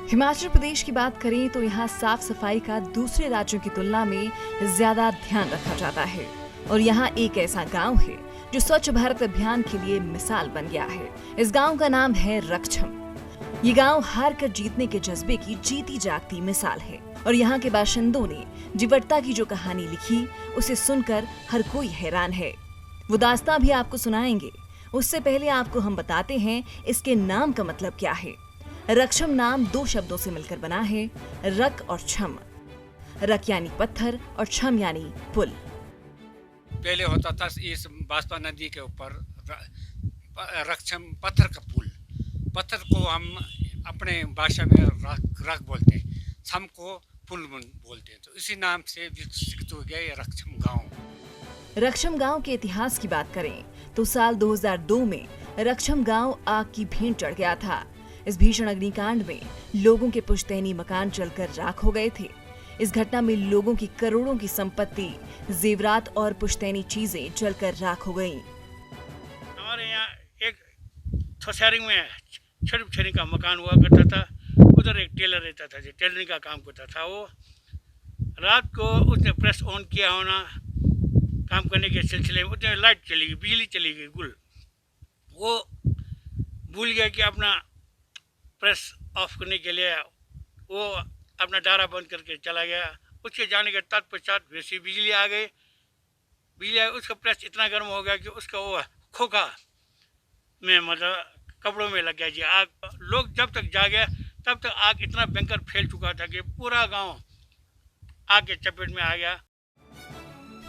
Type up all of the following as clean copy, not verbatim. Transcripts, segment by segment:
हिमाचल प्रदेश की बात करें तो यहाँ साफ सफाई का दूसरे राज्यों की तुलना में ज्यादा ध्यान रखा जाता है और यहाँ एक ऐसा गांव है जो स्वच्छ भारत अभियान के लिए मिसाल बन गया है। इस गांव का नाम है रक्षम। ये गांव हार कर जीतने के जज्बे की जीती जागती मिसाल है और यहाँ के बाशिंदों ने जीवटता की जो कहानी लिखी उसे सुनकर हर कोई हैरान है। वो दास्तां भी आपको सुनाएंगे। उससे पहले आपको हम बताते हैं इसके नाम का मतलब क्या है। रक्षम नाम दो शब्दों से मिलकर बना है, रक और छम। रक यानी पत्थर और छम यानी पुल। पहले होता था इस बांसपा नदी के ऊपर रक्षम पत्थर का पुल। पत्थर को हम अपने भाषा में रक बोलते हैं, छम को पुल बोलते हैं, तो इसी नाम से विकसित हो गया ये रक्षम गांव। रक्षम गांव के इतिहास की बात करें तो साल 2002 में रक्षम गांव आग की भेंट चढ़ गया था। इस भीषण अग्निकांड में लोगों के पुश्तैनी मकान जलकर राख हो गए थे। इस घटना में लोगों की करोड़ों की संपत्ति, जेवरात और पुश्तैनी चीजें जलकर राख हो गईं। हमारे यहाँ एक सोसायटी में छोटी का मकान हुआ करता था। उधर एक टेलर रहता था जो टेलरिंग का काम करता था। वो रात को उसने प्रेस ऑन किया होना, काम करने के सिलसिले में उसने लाइट चली गई, बिजली चली गई गुल। वो भूल गया कि अपना प्रेस ऑफ करने के लिए वो अपना डारा बंद करके चला गया। उसके जाने के तत्पश्चात वैसी बिजली आ गई। बिजली आई, उसका प्रेस इतना गर्म हो गया कि उसका वो खोखा में मतलब कपड़ों में लग गया जी आग। लोग जब तक जागे तब तक आग इतना भयंकर फैल चुका था कि पूरा गांव आग के चपेट में आ गया।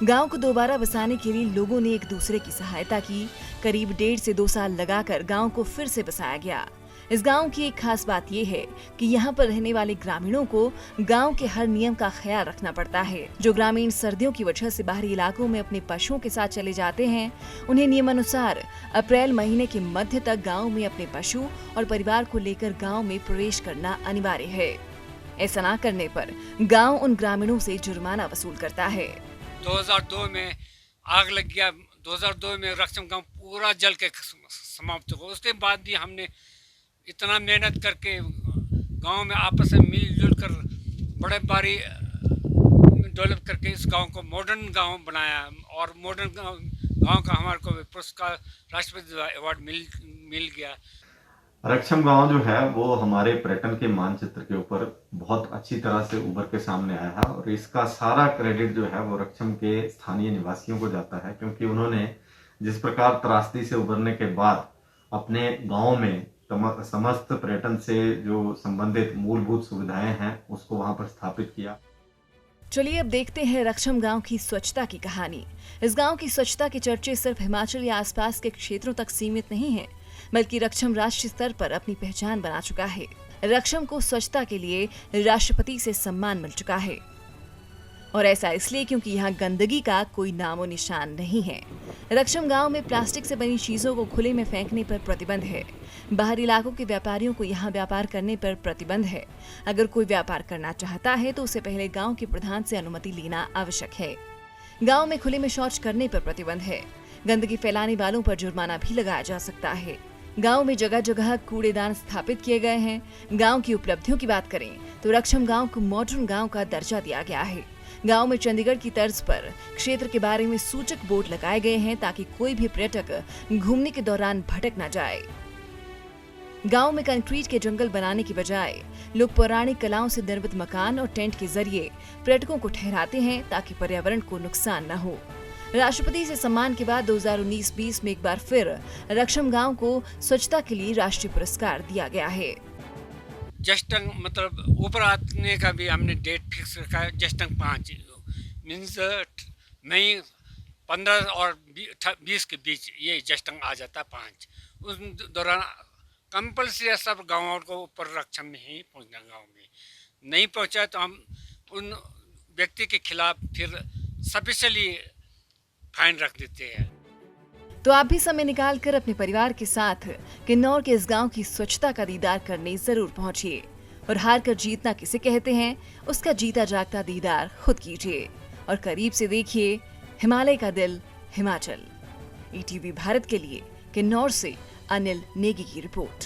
गांव को दोबारा बसाने के लिए लोगों ने एक दूसरे की सहायता की। करीब 1.5 से 2 साल लगाकर गांव को फिर से बसाया गया। इस गांव की एक खास बात यह है कि यहाँ पर रहने वाले ग्रामीणों को गांव के हर नियम का ख्याल रखना पड़ता है। जो ग्रामीण सर्दियों की वजह से बाहरी इलाकों में अपने पशुओं के साथ चले जाते हैं, उन्हें नियमानुसार अप्रैल महीने के मध्य तक गांव में अपने पशु और परिवार को लेकर गांव में प्रवेश करना अनिवार्य है। ऐसा न करने पर गाँव उन ग्रामीणों से जुर्माना वसूल करता है। 2002 में आग लग गया। 2002 में रक्षम गांव पूरा जल के समाप्त हो। उसके बाद भी हमने इतना मेहनत करके गांव में आपस में मिलजुल कर बड़े बारी डेवलप करके इस गांव को मॉडर्न गांव बनाया और मॉडर्न गांव का हमारे को पुरस्कार राष्ट्रपति अवार्ड मिल गया। रक्षम गांव जो है वो हमारे पर्यटन के मानचित्र के ऊपर बहुत अच्छी तरह से उभर के सामने आया है और इसका सारा क्रेडिट जो है वो रक्षम के स्थानीय निवासियों को जाता है, क्योंकि उन्होंने जिस प्रकार त्रासदी से उभरने के बाद अपने गांव में समस्त पर्यटन से जो संबंधित मूलभूत सुविधाएं हैं उसको वहां पर स्थापित किया। चलिए अब देखते हैं रक्षम गांव की स्वच्छता की कहानी। इस गांव की स्वच्छता के चर्चे सिर्फ हिमाचल या आसपास के क्षेत्रों तक सीमित नहीं हैं, बल्कि रक्षम राष्ट्रीय स्तर पर अपनी पहचान बना चुका है। रक्षम को स्वच्छता के लिए राष्ट्रपति से सम्मान मिल चुका है और ऐसा इसलिए क्योंकि यहाँ गंदगी का कोई नामो निशान नहीं है। रक्षम गांव में प्लास्टिक से बनी चीजों को खुले में फेंकने पर प्रतिबंध है। बाहरी इलाकों के व्यापारियों को यहाँ व्यापार करने पर प्रतिबंध है। अगर कोई व्यापार करना चाहता है तो उसे पहले गांव के प्रधान से अनुमति लेना आवश्यक है। गांव में खुले में शौच करने पर प्रतिबंध है। गंदगी फैलाने वालों पर जुर्माना भी लगाया जा सकता है। गांव में जगह जगह कूड़ेदान स्थापित किए गए हैं। गांव की उपलब्धियों की बात करें तो रक्षम गांव को मॉडर्न गांव का दर्जा दिया गया है। गांव में चंडीगढ़ की तर्ज पर क्षेत्र के बारे में सूचक बोर्ड लगाए गए हैं ताकि कोई भी पर्यटक घूमने के दौरान भटक न जाए। गांव में कंक्रीट के जंगल बनाने की बजाय लोग पौराणिक कलाओं से निर्मित मकान और टेंट के जरिए पर्यटकों को ठहराते हैं ताकि पर्यावरण को नुकसान न हो। राष्ट्रपति से सम्मान के बाद 2019-20 में एक बार फिर रक्षम गांव को स्वच्छता के लिए राष्ट्रीय पुरस्कार दिया गया है। जस्टंग मतलब ऊपर आने का भी हमने डेट फिक्स रखा है। जस्टंग 5 मीन्स मई 15 और 20 के बीच ये जस्टंग आ जाता है 5। उस दौरान कंपल्सरी सब गाँवों को ऊपर रक्षम में ही पहुँचना। गाँव में नहीं पहुँचा तो हम उन व्यक्ति के खिलाफ फिर स्पेशली फाइन रख देते हैं। तो आप भी समय निकाल कर अपने परिवार के साथ किन्नौर के इस गांव की स्वच्छता का दीदार करने जरूर पहुंचिए। और हार कर जीतना किसे कहते हैं, उसका जीता जागता दीदार खुद कीजिए और करीब से देखिए हिमालय का दिल हिमाचल। ईटीवी भारत के लिए किन्नौर से अनिल नेगी की रिपोर्ट।